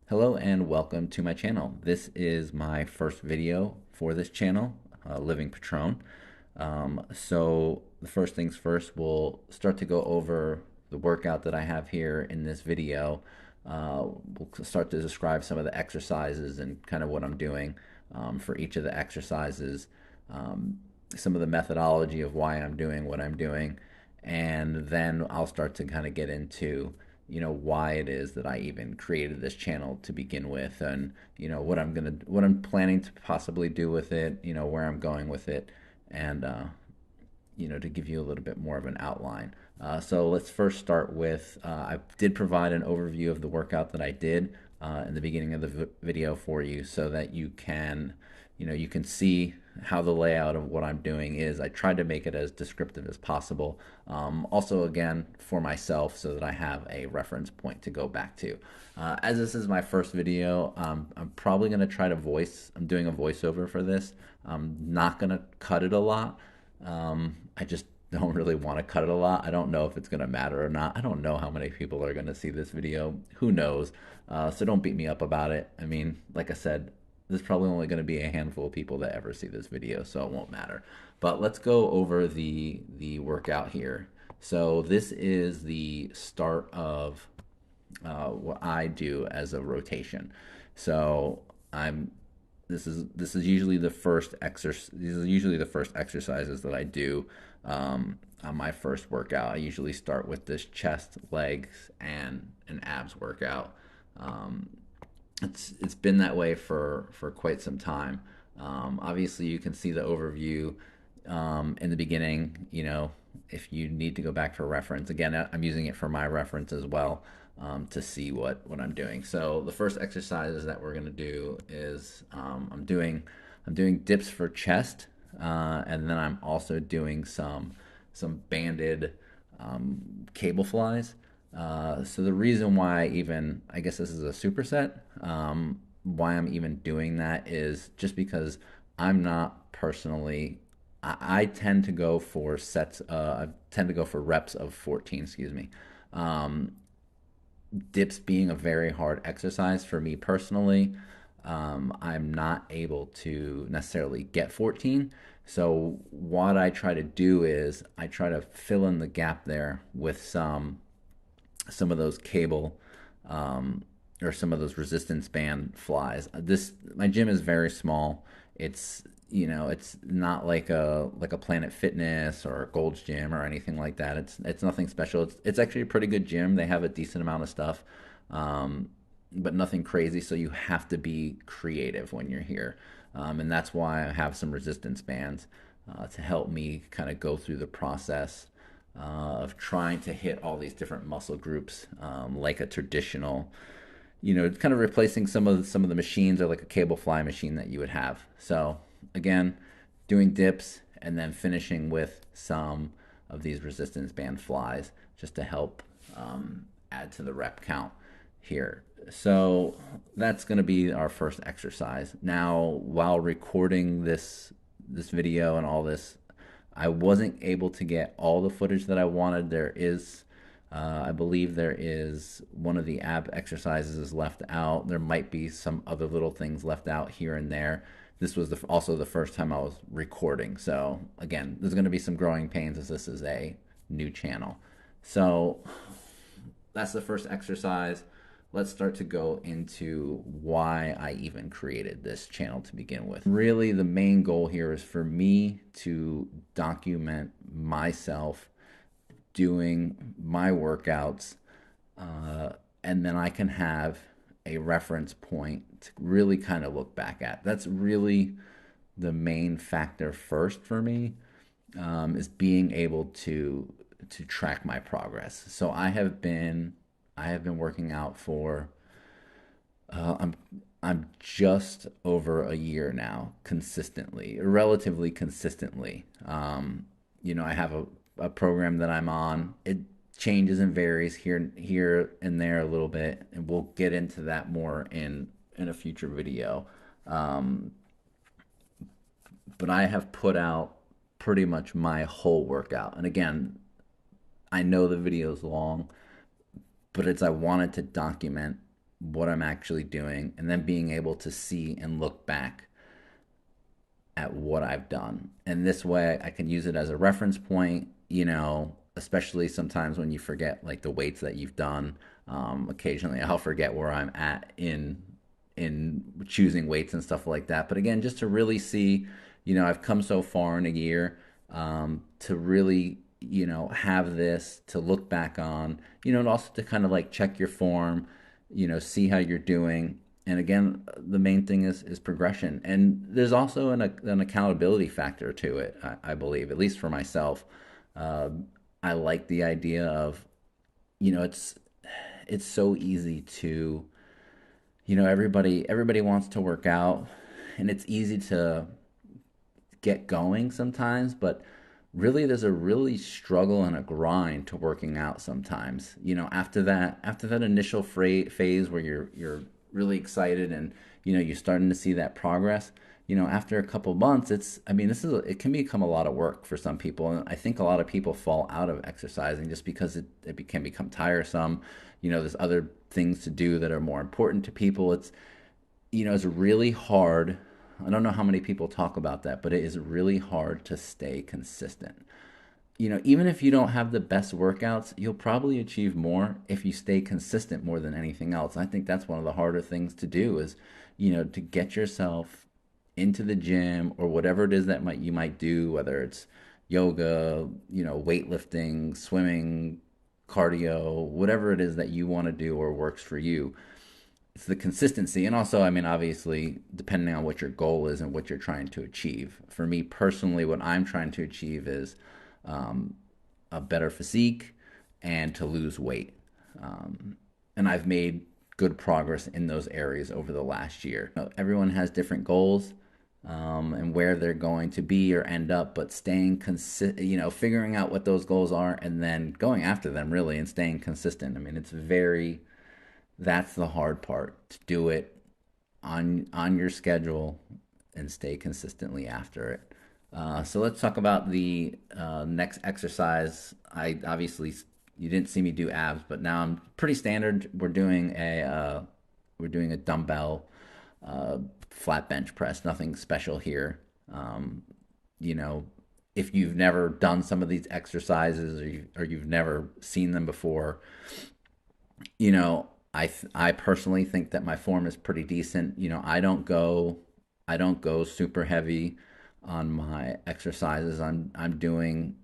Hello and welcome to my channel. This is my first video for this channel, Living Patron. So the first things first, we'll start to go over the workout that I have here in this video. We'll start to describe some of the exercises and kind of what I'm doing for each of the exercises, um, some of the methodology of why I'm doing what I'm doing, and then I'll start to kind of get into why it is that I even created this channel to begin with, and what I'm planning to possibly do with it, where I'm going with it, and to give you a little bit more of an outline. So let's first start with I did provide an overview of the workout that I did in the beginning of the video for you, so that you can see how the layout of what I'm doing is. I tried to make it as descriptive as possible. Also, again, for myself, so that I have a reference point to go back to. As this is my first video, I'm probably going to try to I'm doing a voiceover for this. I'm not going to cut it a lot. I just don't really want to cut it a lot. I don't know if it's going to matter or not. I don't know how many people are going to see this video. Who knows? So don't beat me up about it. I mean, like I said, there's probably only going to be a handful of people that ever see this video, so it won't matter. But let's go over the workout here. So this is the start of what I do as a rotation. So I'm this is usually the first exercise. These are usually the first exercises that I do on my first workout. I usually start with this chest, legs, and an abs workout. Um, it's been that way for quite some time. Obviously, you can see the overview in the beginning. If you need to go back for reference, again, I'm using it for my reference as well, to see what I'm doing. So the first exercises that we're gonna do is I'm doing dips for chest, and then I'm also doing some banded cable flies. So the reason why I guess this is a superset, why I'm even doing that is just because I'm not personally, I tend to go for I tend to go for reps of 14, excuse me. Um, Dips being a very hard exercise for me personally, I'm not able to necessarily get 14. So what I try to do is I try to fill in the gap there with some of those cable, um, or some of those resistance band flies. This My gym is very small. It's not like a Planet Fitness or a Gold's Gym or anything like that. It's nothing special. It's actually a pretty good gym. They have a decent amount of stuff, but nothing crazy. So you have to be creative when you're here, and that's why I have some resistance bands to help me kind of go through the process of trying to hit all these different muscle groups, like a traditional, kind of replacing some of the machines, or like a cable fly machine that you would have. So again, doing dips and then finishing with some of these resistance band flies, just to help add to the rep count here. So that's going to be our first exercise. Now, while recording this video and all this, I wasn't able to get all the footage that I wanted. I believe there is one of the ab exercises is left out. There might be some other little things left out here and there. This was also the first time I was recording. So again, there's going to be some growing pains, as this is a new channel. So that's the first exercise. Let's start to go into why I even created this channel to begin with. Really, the main goal here is for me to document myself doing my workouts, and then I can have a reference point to really kind of look back at. That's really the main factor first for me, is being able to track my progress. So I have been working out for uh, I'm I'm just over a year now, consistently, relatively consistently. I have a program that I'm on. It changes and varies here and there a little bit, and we'll get into that more in a future video. Um, but I have put out pretty much my whole workout. And again, I know the video is long, but I wanted to document what I'm actually doing, and then being able to see and look back at what I've done. And this way I can use it as a reference point, especially sometimes when you forget like the weights that you've done. Occasionally I'll forget where I'm at in choosing weights and stuff like that. But again, just to really see, I've come so far in a year, to really, have this to look back on, and also to kind of like check your form, see how you're doing. And again, the main thing is progression. And there's also an accountability factor to it, I believe, at least for myself. Uh, I like the idea of, it's so easy to, everybody wants to work out, and it's easy to get going sometimes, but really there's a really struggle and a grind to working out sometimes. After that initial phase where you're really excited, and you're starting to see that progress. After a couple months, it can become a lot of work for some people, and I think a lot of people fall out of exercising just because it can become tiresome. There's other things to do that are more important to people. It's really hard. I don't know how many people talk about that, but it is really hard to stay consistent. Even if you don't have the best workouts, you'll probably achieve more if you stay consistent more than anything else. I think that's one of the harder things to do is, to get yourself into the gym or whatever it is that you might do, whether it's yoga, weightlifting, swimming, cardio, whatever it is that you want to do or works for you. It's the consistency. And also, obviously, depending on what your goal is and what you're trying to achieve. For me personally, what I'm trying to achieve is, um, a better physique and to lose weight. And I've made good progress in those areas over the last year. Everyone has different goals, and where they're going to be or end up, but staying figuring out what those goals are and then going after them really and staying consistent. That's the hard part, to do it on your schedule and stay consistently after it. So let's talk about the next exercise. I obviously, you didn't see me do abs, but now I'm pretty standard. We're doing a dumbbell flat bench press. Nothing special here. Um, you know, if you've never done some of these exercises, or you've never seen them before, I personally think that my form is pretty decent. I don't go super heavy on my exercises. I'm doing,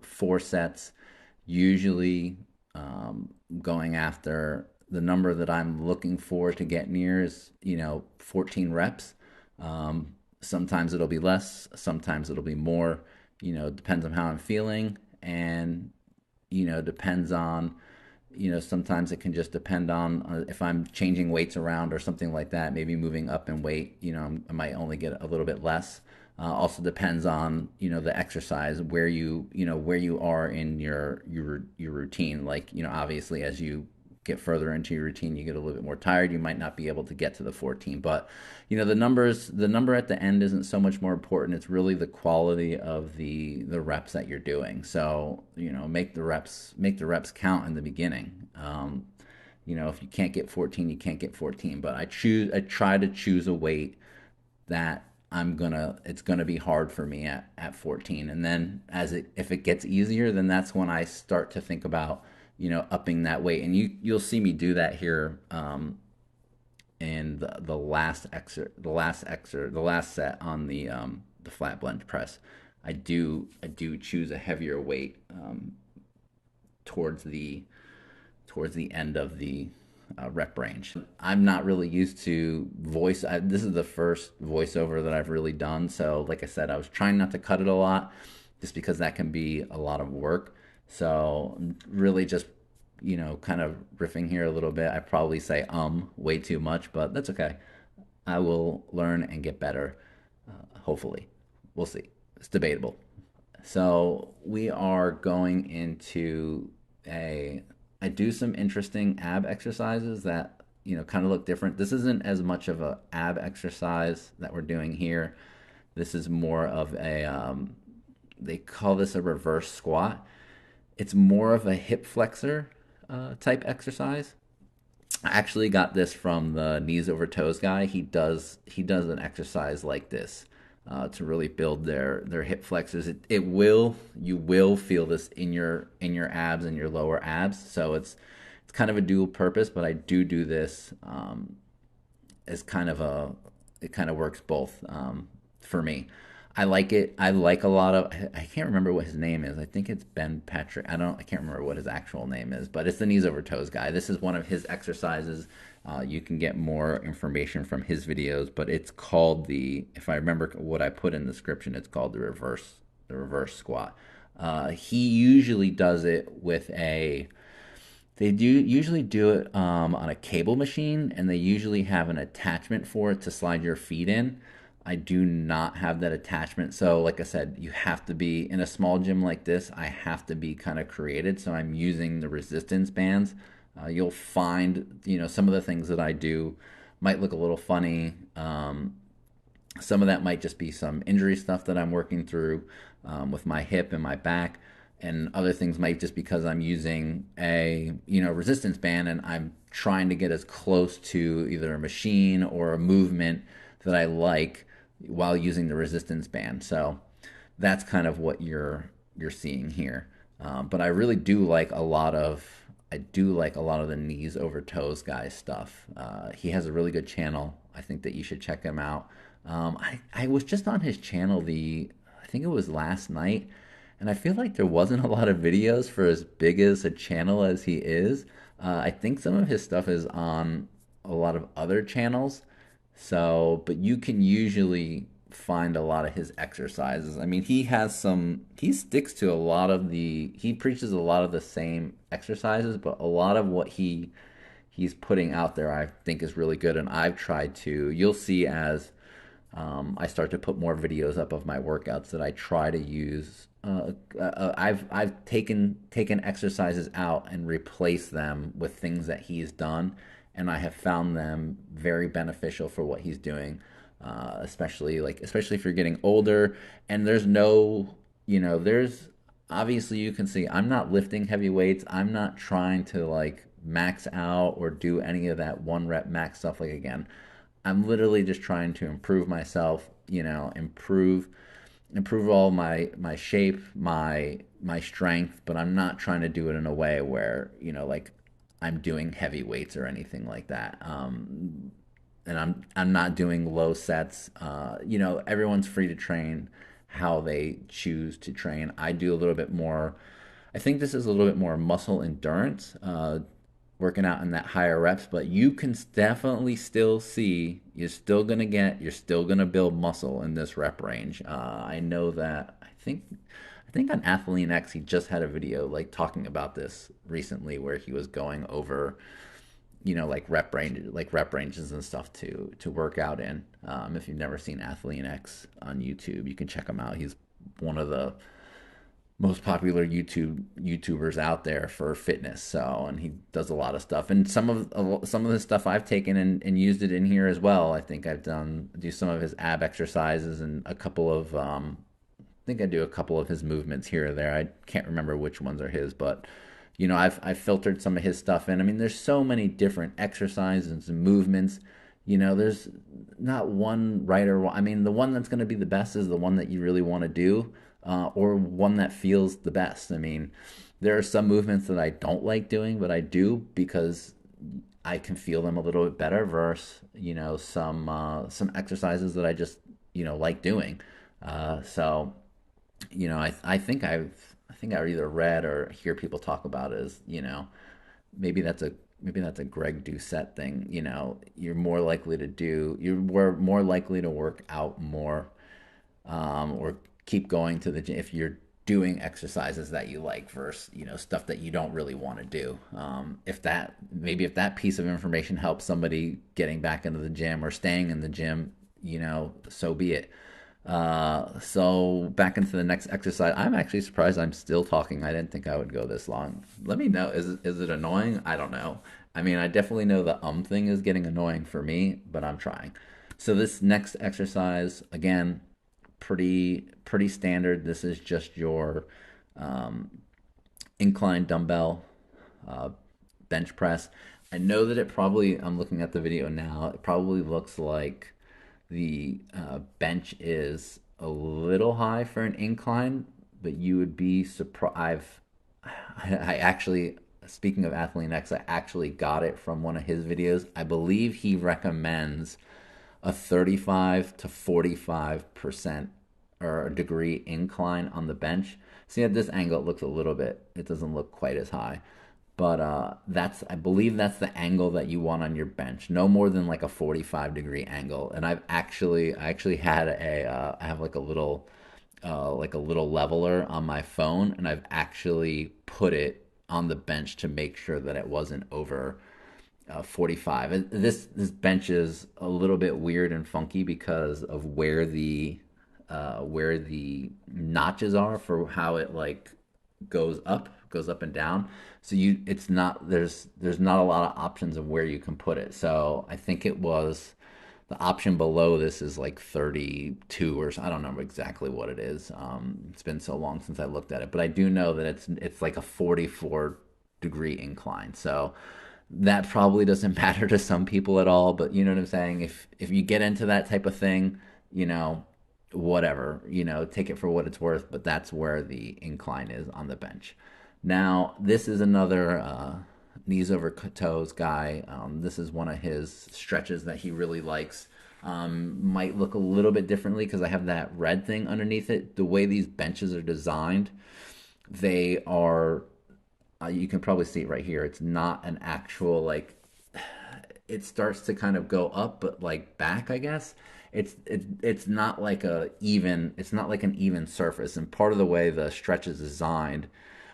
4 sets, usually, going after the number that I'm looking for to get near is, 14 reps. Sometimes it'll be less, sometimes it'll be more, depends on how I'm feeling, and, depends on, sometimes it can just depend on, if I'm changing weights around or something like that, maybe moving up in weight, I might only get a little bit less. Also depends on, the exercise, where you are in your routine. Like, obviously as you get further into your routine, you get a little bit more tired. You might not be able to get to the 14, but the number at the end isn't so much more important. It's really the quality of the reps that you're doing. So, make the reps count in the beginning. If you can't get 14, you can't get 14, but I try to choose a weight that it's gonna be hard for me at 14. And then if it gets easier, then that's when I start to think about, upping that weight. And you'll see me do that here, in the last set on the flat bench press. I do choose a heavier weight, towards the end of the rep range. I'm not really used to voice. This is the first voiceover that I've really done. So, like I said, I was trying not to cut it a lot, just because that can be a lot of work. So, really just, kind of riffing here a little bit. I probably say way too much, but that's okay. I will learn and get better. Hopefully, we'll see. It's debatable. So we are going into a I do some interesting ab exercises that, kind of look different. This isn't as much of a ab exercise that we're doing here. This is more of a, they call this a reverse squat. It's more of a hip flexor type exercise. I actually got this from the knees over toes guy. He does an exercise like this to really build their hip flexors. It will you will feel this in your abs and your lower abs. So it's kind of a dual purpose, but I do this as kind of a it kind of works both for me. I like it. I like a lot of. I can't remember what his name is. I think it's Ben Patrick. I can't remember what his actual name is, but it's the knees over toes guy. This is one of his exercises. You can get more information from his videos, but it's called the. If I remember what I put in the description, it's called the reverse squat. He usually does it with a they do usually do it on a cable machine, and they usually have an attachment for it to slide your feet in. I do not have that attachment. So, like I said, you have to be in a small gym like this. I have to be kind of created. So, I'm using the resistance bands. You'll find, some of the things that I do might look a little funny. Some of that might just be some injury stuff that I'm working through with my hip and my back, and other things might just because I'm using a resistance band and I'm trying to get as close to either a machine or a movement that I like while using the resistance band. So that's kind of what you're seeing here. But I really do like a lot of the knees over toes guy stuff. He has a really good channel. I think that you should check him out. I was just on his channel I think it was last night, and I feel like there wasn't a lot of videos for as big as a channel as he is. I think some of his stuff is on a lot of other channels. So, but you can usually find a lot of his exercises. I mean, he sticks to he preaches a lot of the same exercises, but a lot of what he's putting out there, I think is really good. And I've tried you'll see as I start to put more videos up of my workouts that I try to use. I've taken exercises out and replaced them with things that he's done, and I have found them very beneficial for what he's doing. Especially if you're getting older, and there's obviously you can see I'm not lifting heavy weights. I'm not trying to like max out or do any of that one rep max stuff. Like again, I'm literally just trying to improve myself, improve all my shape, my strength, but I'm not trying to do it in a way where, like I'm doing heavy weights or anything like that. And I'm not doing low sets. Everyone's free to train how they choose to train. I do a little bit more. I think this is a little bit more muscle endurance, working out in that higher reps, but you can definitely still see you're still gonna build muscle in this rep range. I know that I think on Athlean X he just had a video like talking about this recently where he was going over like rep ranges and stuff to work out in. If you've never seen Athlean X on YouTube, you can check him out. He's one of the most popular YouTubers out there for fitness. So, and he does a lot of stuff, and some of the stuff I've taken and used it in here as well. I think do some of his ab exercises and a couple of I think I do a couple of his movements here or there. I can't remember which ones are his, but I've filtered some of his stuff in. I mean, there's so many different exercises and movements. There's not one right or wrong. I mean, the one that's going to be the best is the one that you really want to do, or one that feels the best. I mean, there are some movements that I don't like doing, but I do because I can feel them a little bit better versus, some exercises that I just, like doing. So I think I either read or hear people talk about it as, maybe that's a maybe that's a Greg Doucette thing. You're more likely to work out more, or keep going to the gym if you're doing exercises that you like versus stuff that you don't really want to do. If that piece of information helps somebody getting back into the gym or staying in the gym, so be it. So back into the next exercise. I'm actually surprised I'm still talking. I didn't think I would go this long. Let me know. Is it annoying? I don't know. I mean, I definitely know the thing is getting annoying for me, but I'm trying. So this next exercise, again, pretty standard. This is just your um, incline dumbbell uh, bench press. I know that it probably, I'm looking at the video now, it probably looks like the bench is a little high for an incline, but you would be surprised. I actually, speaking of Athlean X, I actually got it from one of his videos. I believe he recommends a 35 to 45% or a degree incline on the bench. See, at this angle, it looks a little bit, it doesn't look quite as high. But that's, I believe that's the angle that you want on your bench. No more than like a 45-degree angle. And I actually had I have like a little leveler on my phone, and I've actually put it on the bench to make sure that it wasn't over 45. This bench is a little bit weird and funky because of where the notches are for how it like goes up and down. So you it's not there's not a lot of options of where you can put it. So I think it was the option below this is like 32 or I don't remember exactly what it is. It's been so long since I looked at it, but I do know that it's like a 44-degree incline. So that probably doesn't matter to some people at all, but you know what I'm saying? If you get into that type of thing, you know, whatever, you know, take it for what it's worth, but that's where the incline is on the bench. Now, this is another knees over toes guy. This is one of his stretches that he really likes. Might look a little bit differently because I have that red thing underneath it. The way these benches are designed, they are, you can probably see it right here. It's not an actual, like, it starts to kind of go up, but like back, I guess. It's not like it's not like an even surface. And part of the way the stretch is designed,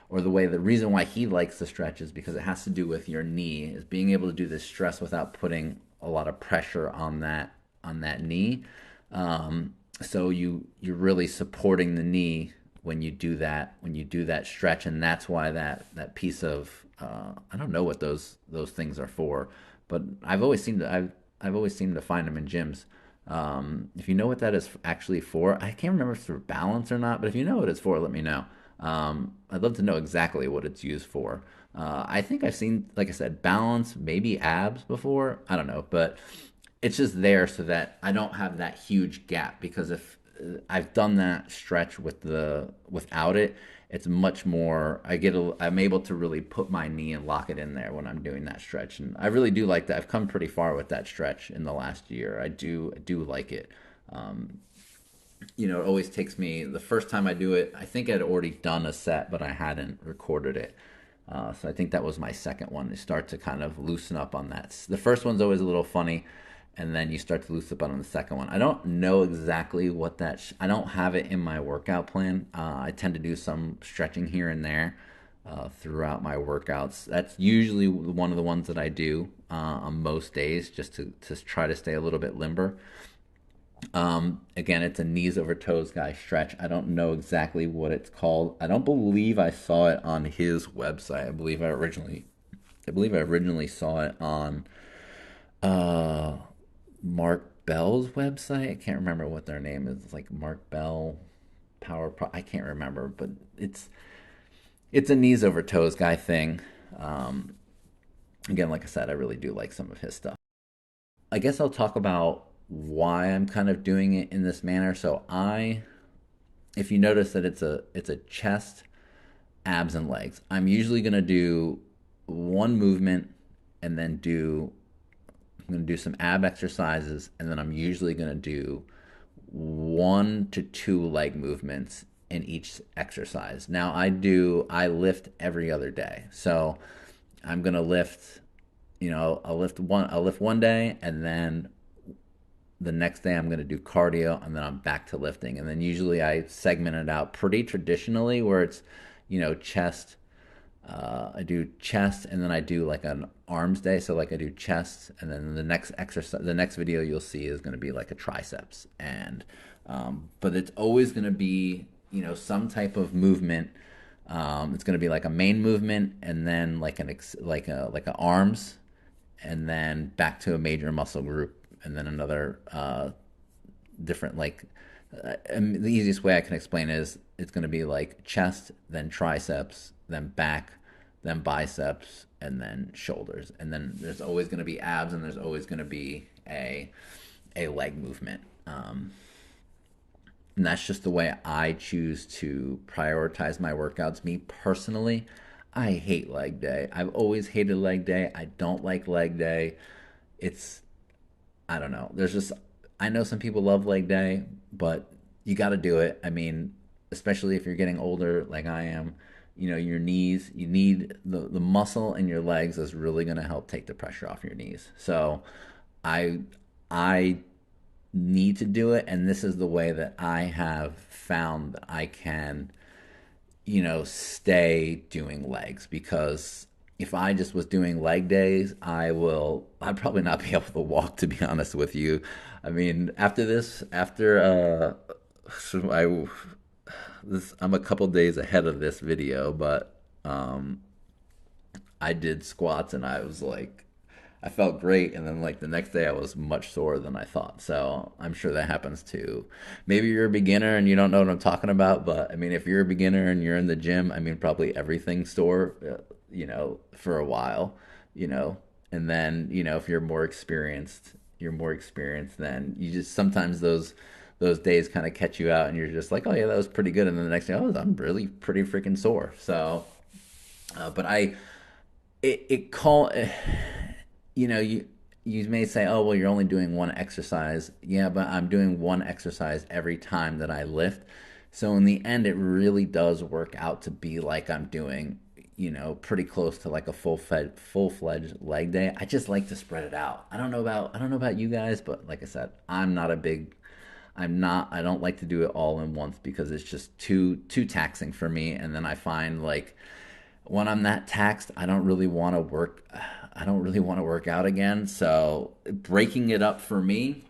or the reason why he likes the stretch is because it has to do with your knee, is being able to do this stress without putting a lot of pressure on that knee. So you're really supporting the knee when you do that stretch, and that's why that piece of I don't know what those things are for, but I've always seemed to find them in gyms. If you know what that is actually for, I can't remember if it's for balance or not, but if you know what it's for, let me know. I'd love to know exactly what it's used for. I think I've seen, like I said, balance, maybe abs before. I don't know, but it's just there so that I don't have that huge gap, because if I've done that stretch without it, it's much more. I'm able to really put my knee and lock it in there when I'm doing that stretch, and I really do like that. I've come pretty far with that stretch in the last year. I do like it. Um, you know, it always takes me the first time I do it. I think I'd already done a set, but I hadn't recorded it. So I think that was my second one. To start to kind of loosen up on that. The first one's always a little funny, and then you start to loosen up on the second one. I don't know exactly what I don't have it in my workout plan. I tend to do some stretching here and there throughout my workouts. That's usually one of the ones that I do on most days, just to try to stay a little bit limber. Again, it's a knees over toes guy stretch. I don't know exactly what it's called. I don't believe I saw it on his website. I believe I originally saw it on uh, Mark Bell's website. I can't remember what their name is. It's like Mark Bell Power Pro. I can't remember, but it's a knees over toes guy thing. Um, Again, like I said, I really do like some of his stuff. I guess I'll talk about why I'm kind of doing it in this manner. If you notice that it's a chest, abs, and legs, I'm usually gonna do one movement and then I'm gonna do some ab exercises, and then I'm usually gonna do 1 to 2 leg movements in each exercise. Now I lift every other day, so I'm gonna lift. You know, I'll lift one day, and then the next day I'm going to do cardio, and then I'm back to lifting. And then usually I segment it out pretty traditionally, where it's, you know, chest. I do chest, and then I do like an arms day. So like I do chest, and then the next exercise, the next video you'll see is going to be like a triceps. And but it's always going to be, you know, some type of movement. It's going to be like a main movement, and then like like a arms, and then back to a major muscle group, and then another different the easiest way I can explain is it's going to be like chest, then triceps, then back, then biceps, and then shoulders. And then there's always going to be abs, and there's always going to be a leg movement. And that's just the way I choose to prioritize my workouts. Me personally, I hate leg day. I've always hated leg day. I don't like leg day. It's, I don't know. There's just, I know some people love leg day, but you got to do it. I mean, especially if you're getting older like I am, you know, your knees, you need the muscle in your legs is really going to help take the pressure off your knees. So I, I need to do it, and this is the way that I have found that I can, you know, stay doing legs. Because if I just was doing leg days, I'd probably not be able to walk, to be honest with you. I mean, after this, so I'm a couple days ahead of this video, but I did squats and I was like, I felt great, and then like the next day I was much sore than I thought. So I'm sure that happens too. Maybe you're a beginner and you don't know what I'm talking about, but I mean, if you're a beginner and you're in the gym, I mean, probably everything's sore, you know, for a while, you know, and then you know if you're more experienced. Then you just sometimes those days kind of catch you out, and you're just like, oh yeah, that was pretty good, and then the next day, oh, I'm really pretty freaking sore. So, but I it call you know, you may say, "Oh, well, you're only doing one exercise." Yeah, but I'm doing one exercise every time that I lift. So in the end, it really does work out to be like I'm doing, you know, pretty close to like a full-fledged leg day. I just like to spread it out. I don't know about you guys, but like I said, I don't like to do it all in once because it's just too taxing for me. And then I find like when I'm that taxed, I don't really want to work out again. So breaking it up for me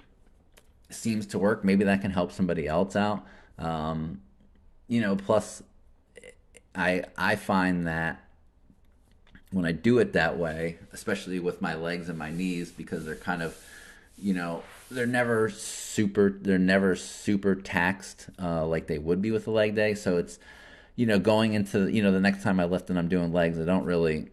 seems to work. Maybe that can help somebody else out. Um, you know, plus I find that when I do it that way, especially with my legs and my knees, because they're kind of, you know, they're never super taxed like they would be with a leg day. So it's, you know, going into, you know, the next time I lift and I'm doing legs, I don't really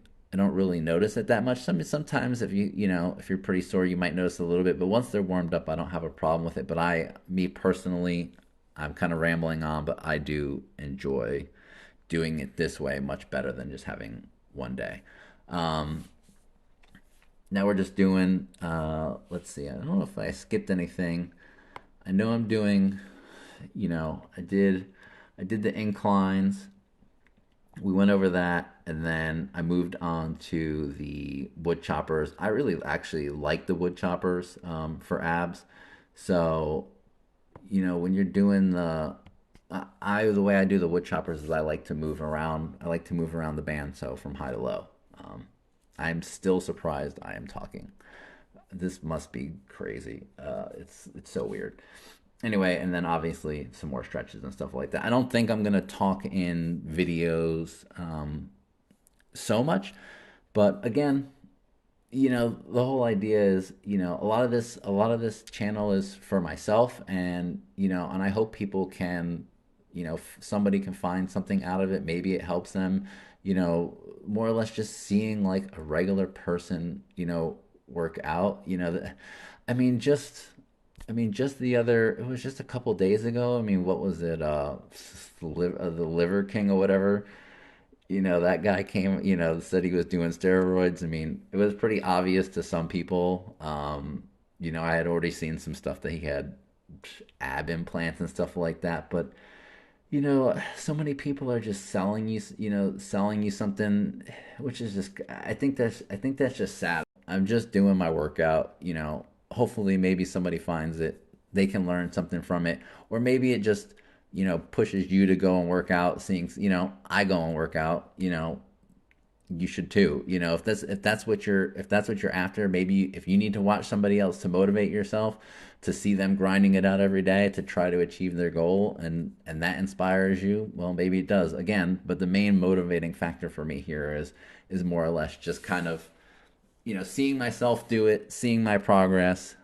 notice it that much. Sometimes if you know, if you're pretty sore, you might notice a little bit, but once they're warmed up, I don't have a problem with it. But me personally, I'm kind of rambling on, but I do enjoy doing it this way much better than just having one day. Um, Now we're just doing, let's see, I don't know if I skipped anything. I know I'm doing, you know, I did the inclines. We went over that, and then I moved on to the wood choppers. I really actually like the wood choppers for abs. So, you know, when you're doing the way I do the wood choppers is I like to move around. I like to move around the band, so from high to low. Um, I'm still surprised I am talking. This must be crazy. It's so weird. Anyway, and then obviously some more stretches and stuff like that. I don't think I'm gonna talk in videos so much, but again, you know, the whole idea is, you know, a lot of this channel is for myself, and you know, and I hope people can, you know, somebody can find something out of it. Maybe it helps them, you know, more or less just seeing like a regular person, you know, work out. You know, I mean, just. Just it was just a couple days ago. I mean, what was it? The Liver King or whatever. You know, that guy came, you know, said he was doing steroids. I mean, it was pretty obvious to some people. You know, I had already seen some stuff that he had ab implants and stuff like that. But, you know, so many people are just selling you something, which is just, I think that's just sad. I'm just doing my workout, you know, hopefully maybe somebody finds it, they can learn something from it, or maybe it just, you know, pushes you to go and work out, seeing, you know, I go and work out, you know, you should too. You know, if that's what you're after, maybe if you need to watch somebody else to motivate yourself, to see them grinding it out every day to try to achieve their goal, and that inspires you, well, maybe it does. Again, but the main motivating factor for me here is more or less just kind of, you know, seeing myself do it, seeing my progress,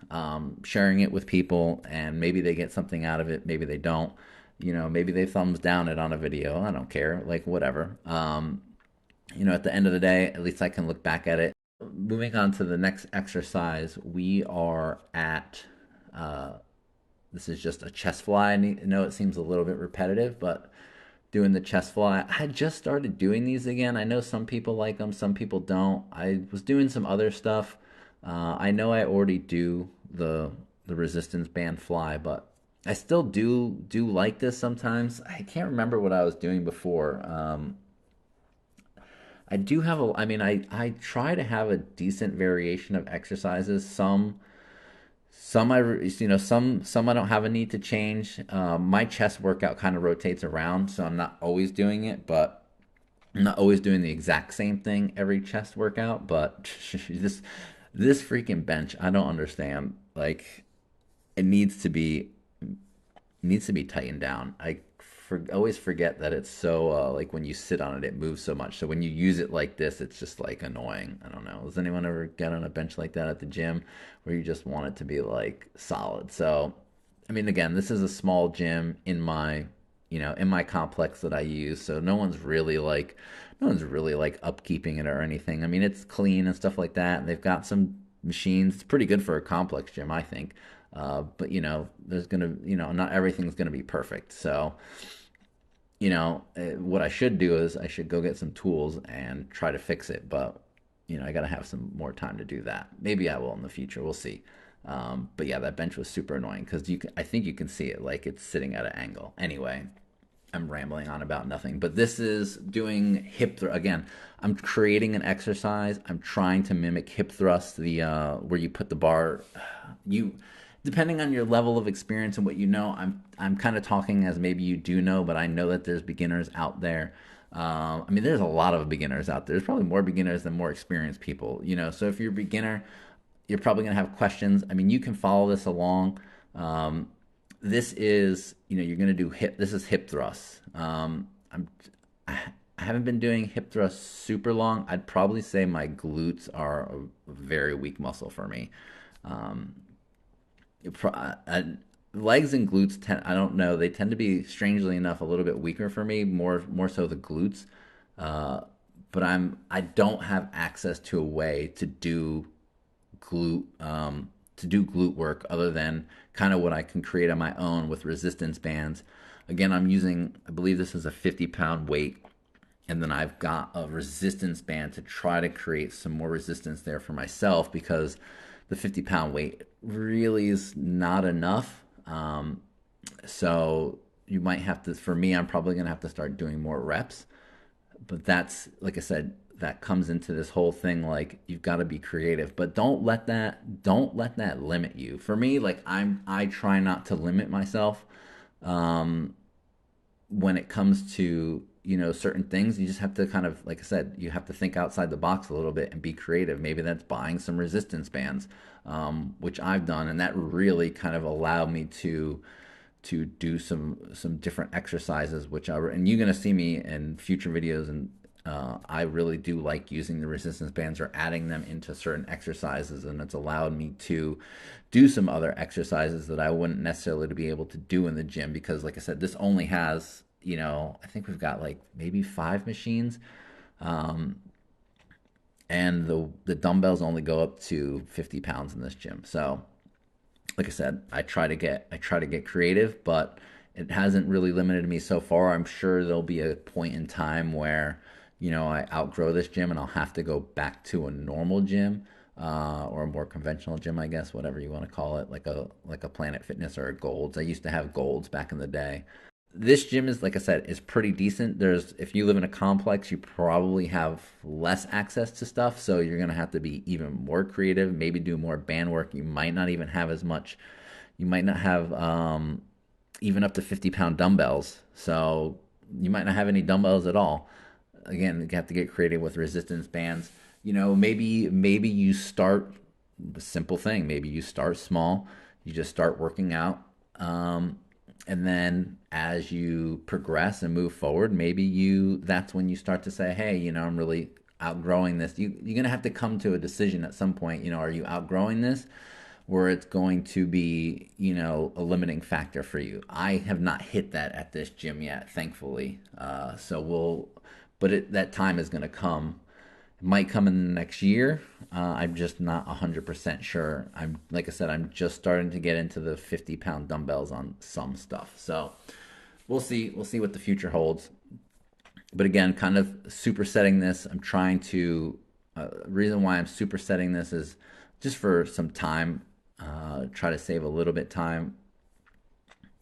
sharing it with people, and maybe they get something out of it, maybe they don't. You know, maybe they thumbs down it on a video. I don't care, like whatever. At the end of the day, at least I can look back at it. Moving on to the next exercise, we are at, uh, this is just a chest fly. I know it seems a little bit repetitive, but doing the chest fly, I just started doing these again. I know some people like them, some people don't. I was doing some other stuff. I know I already do the resistance band fly, but I still do like this sometimes. I can't remember what I was doing before. I do have a, I mean, I try to have a decent variation of exercises. Some some I don't have a need to change. My chest workout kind of rotates around, so I'm not always doing it, but I'm not always doing the exact same thing every chest workout. But this freaking bench, I don't understand. Like, it needs to be tightened down. Always forget that it's so like when you sit on it, it moves so much. So when you use it like this, it's just like annoying. I don't know. Does anyone ever get on a bench like that at the gym where you just want it to be like solid? So, I mean, again, this is a small gym in my complex that I use. So no one's really like upkeeping it or anything. I mean, it's clean and stuff like that. And they've got some machines. It's pretty good for a complex gym, I think. But there's gonna, not everything's gonna be perfect. So, what I should do is I should go get some tools and try to fix it. But, I gotta have some more time to do that. Maybe I will in the future. We'll see. But yeah, that bench was super annoying because I think you can see it like it's sitting at an angle. Anyway, I'm rambling on about nothing, but this is doing hip thrust again. I'm creating an exercise. I'm trying to mimic hip thrust, the where you put the bar. You, depending on your level of experience and what you know, I'm kind of talking as maybe you do know, but I know that there's beginners out there. I mean, there's a lot of beginners out there. There's probably more beginners than more experienced people. So if you're a beginner, you're probably going to have questions. I mean, you can follow this along. Um, this is, you're going to do hip. This is hip thrusts. I haven't been doing hip thrusts super long. I'd probably say my glutes are a very weak muscle for me. Um, Legs and glutes tend, I don't know, they tend to be strangely enough a little bit weaker for me, more so the glutes. Uh, but I don't have access to a way glute to do glute work other than kind of what I can create on my own with resistance bands. Again, I believe this is a 50-pound weight, and then I've got a resistance band to try to create some more resistance there for myself because the 50-pound weight really is not enough. So you might have to, for me, I'm probably going to have to start doing more reps. But that's, like I said, that comes into this whole thing, like you've got to be creative, but don't let that limit you. For me, like I try not to limit myself. Um, when it comes to certain things, you just have to kind of, like I said, you have to think outside the box a little bit and be creative. Maybe that's buying some resistance bands, which I've done, and that really kind of allowed me to do some different exercises, and you're gonna see me in future videos, and I really do like using the resistance bands or adding them into certain exercises, and it's allowed me to do some other exercises that I wouldn't necessarily be able to do in the gym because, like I said, this only has, I think we've got like maybe 5 machines, um, and the dumbbells only go up to 50 pounds in this gym. So like I said, I try to get creative, but it hasn't really limited me so far. I'm sure there'll be a point in time where, I outgrow this gym and I'll have to go back to a normal gym, or a more conventional gym, I guess, whatever you want to call it, like a Planet Fitness or a Golds. I used to have Golds back in the day. This gym is, like I said, is pretty decent. If you live in a complex, you probably have less access to stuff, so you're gonna have to be even more creative, maybe do more band work. You might not even have as much. You might not have even up to 50-pound dumbbells, so you might not have any dumbbells at all. Again, you have to get creative with resistance bands. Maybe you start a simple thing. Maybe you start small. You just start working out. And then as you progress and move forward, that's when you start to say, hey, I'm really outgrowing this. You're going to have to come to a decision at some point. Are you outgrowing this, where it's going to be, a limiting factor for you? I have not hit that at this gym yet, thankfully. So but that time is going to come. It might come in the next year. I'm just not 100% sure. I'm like I said, I'm just starting to get into the 50-pound dumbbells on some stuff. So we'll see. We'll see what the future holds. But again, kind of supersetting this. I'm trying to. Reason why I'm supersetting this is just for some time. Try to save a little bit time.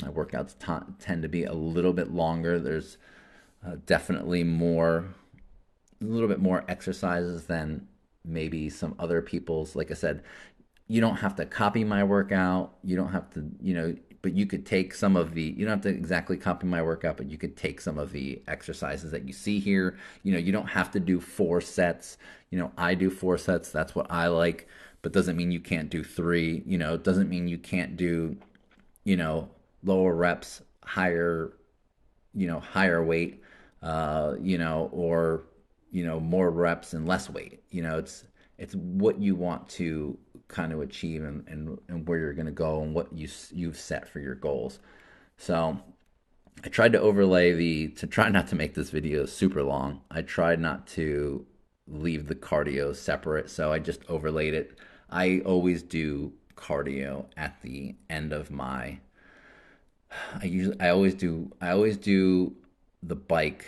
My workouts tend to be a little bit longer. There's definitely a little bit more exercises than maybe some other people's. Like I said, you don't have to copy my workout. You don't have to, but you could take some of the, you don't have to exactly copy my workout, but you could take some of the exercises that you see here. You don't have to do 4 sets. I do 4 sets. That's what I like, but doesn't mean you can't do 3. It doesn't mean you can't do, lower reps, higher weight, or, more reps and less weight. It's what you want to kind of achieve, and where you're going to go, and what you've set for your goals. So I tried to to try not to make this video super long. I tried not to leave the cardio separate, so I just overlaid it. I always do cardio at the end of my I always do the bike,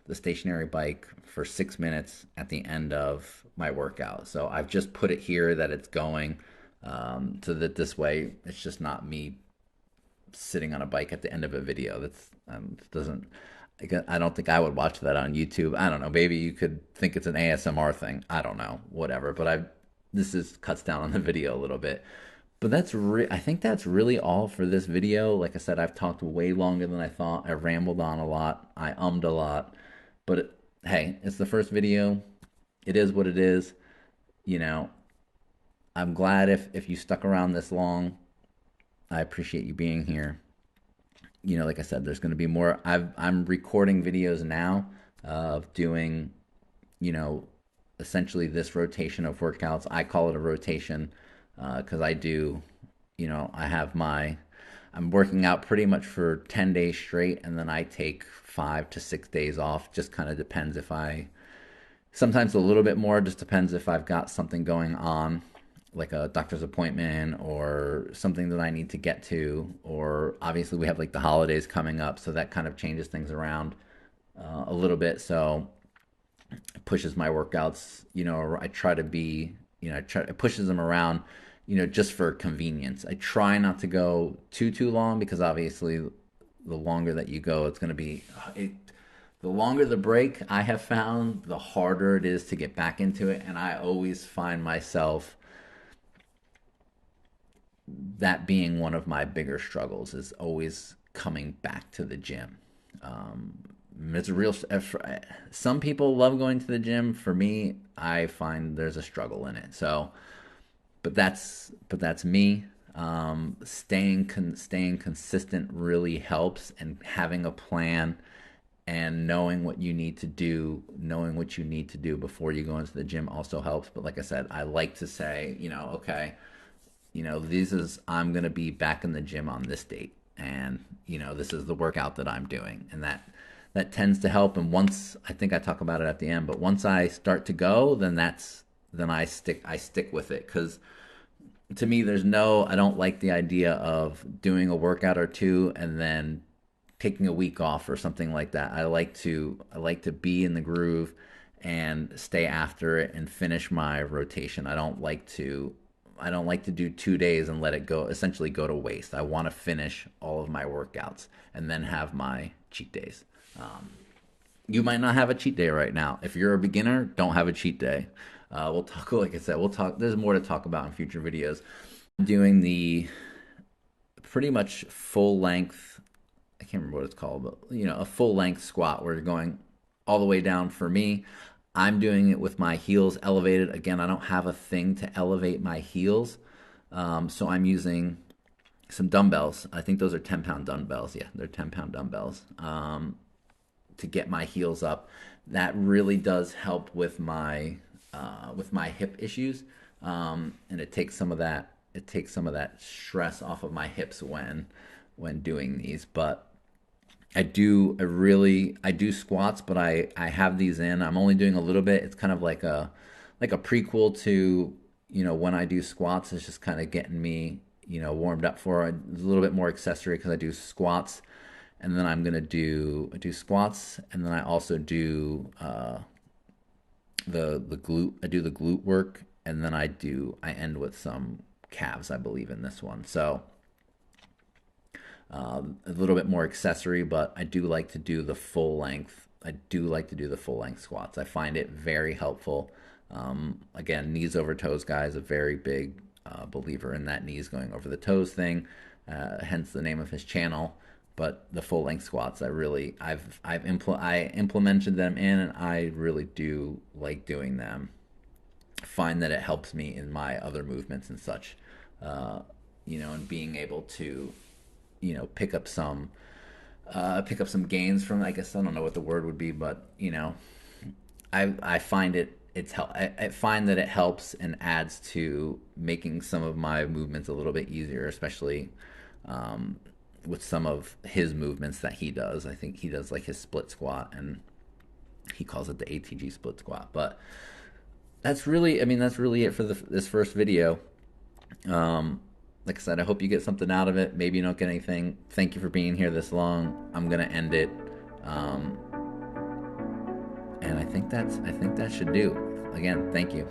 the stationary bike for 6 minutes at the end of my workout. So I've just put it here that it's going, so that this way it's just not me sitting on a bike at the end of a video. That's doesn't. I don't think I would watch that on YouTube. I don't know. Maybe you could think it's an ASMR thing. I don't know. Whatever. But this is cuts down on the video a little bit. But I think that's really all for this video. Like I said, I've talked way longer than I thought. I rambled on a lot. I ummed a lot. But hey, it's the first video. It is what it is. You know, I'm glad if you stuck around this long. I appreciate you being here. Like I said, there's going to be more. I'm recording videos now of doing, you know, essentially this rotation of workouts. I call it a rotation because I do, I have I'm working out pretty much for 10 days straight, and then I take 5 to 6 days off. Just kind of depends sometimes a little bit more, just depends if I've got something going on, like a doctor's appointment or something that I need to get to, or obviously we have like the holidays coming up, so that kind of changes things around a little bit. So it pushes my workouts, I try to be, it pushes them around, just for convenience. I try not to go too long, because obviously the longer that you go, it's going to be, the longer the break, I have found, the harder it is to get back into it. And I always find myself, that being one of my bigger struggles, is always coming back to the gym. It's a real. Some people love going to the gym. For me, I find there's a struggle in it. So, but that's me. Staying consistent really helps, and having a plan and knowing what you need to do, before you go into the gym also helps. But like I said, I like to say, okay, I'm going to be back in the gym on this date, and this is the workout that I'm doing, and that tends to help. And once, I think I talk about it at the end, but once I start to go, then I stick with it. Because to me, I don't like the idea of doing a workout or two and then taking a week off or something like that. I like to be in the groove and stay after it and finish my rotation. I don't like to do 2 days and let it go, essentially go to waste. I want to finish all of my workouts and then have my cheat days. You might not have a cheat day right now. If you're a beginner, don't have a cheat day. We'll talk, like I said, there's more to talk about in future videos. Doing the pretty much full length, I can't remember what it's called, but a full length squat where you're going all the way down. For me, I'm doing it with my heels elevated. Again, I don't have a thing to elevate my heels. So I'm using some dumbbells. I think those are 10-pound dumbbells. Yeah, they're 10-pound dumbbells, to get my heels up. That really does help with my hip issues, and it takes some of that stress off of my hips when doing these. But I do squats, but I have these in. I'm only doing a little bit. It's kind of like a prequel to, when I do squats. It's just kind of getting me, warmed up for it. A little bit more accessory because I do squats, and then I do squats, and then I also do the glute. I do the glute work, and then I end with some calves, I believe, in this one. So a little bit more accessory, but I do like to do the full length. I do like to do the full length squats. I find it very helpful. Again, knees over toes, guys, a very big believer in that knees going over the toes thing. Hence the name of his channel. But the full length squats, I implemented them in, and I really do like doing them. Find that it helps me in my other movements and such. Uh, and being able to pick up some gains from, I guess, I don't know what the word would be, but I find I find that it helps and adds to making some of my movements a little bit easier, especially with some of his movements that he does. I think he does like his split squat, and he calls it the ATG split squat. But that's really it for this first video. Like I said, I hope you get something out of it. Maybe you don't get anything. Thank you for being here this long. I'm gonna end it, and I think that should do. Again, thank you.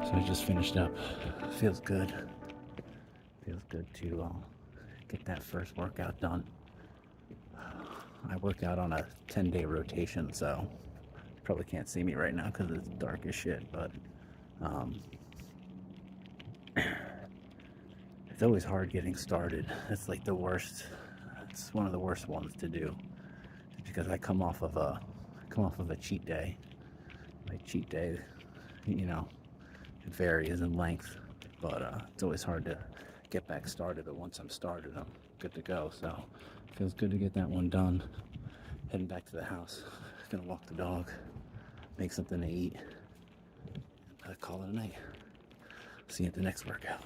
So I just finished up. Feels good. Feels good to get that first workout done. I work out on a 10-day rotation, so probably can't see me right now because it's dark as shit, but it's always hard getting started. It's like the worst. It's one of the worst ones to do, because I come off of a cheat day. My cheat day, it varies in length, but it's always hard to get back started. But once I'm started, I'm good to go. So it feels good to get that one done. Heading back to the house. Gonna walk the dog, make something to eat, call it a night. See you at the next workout.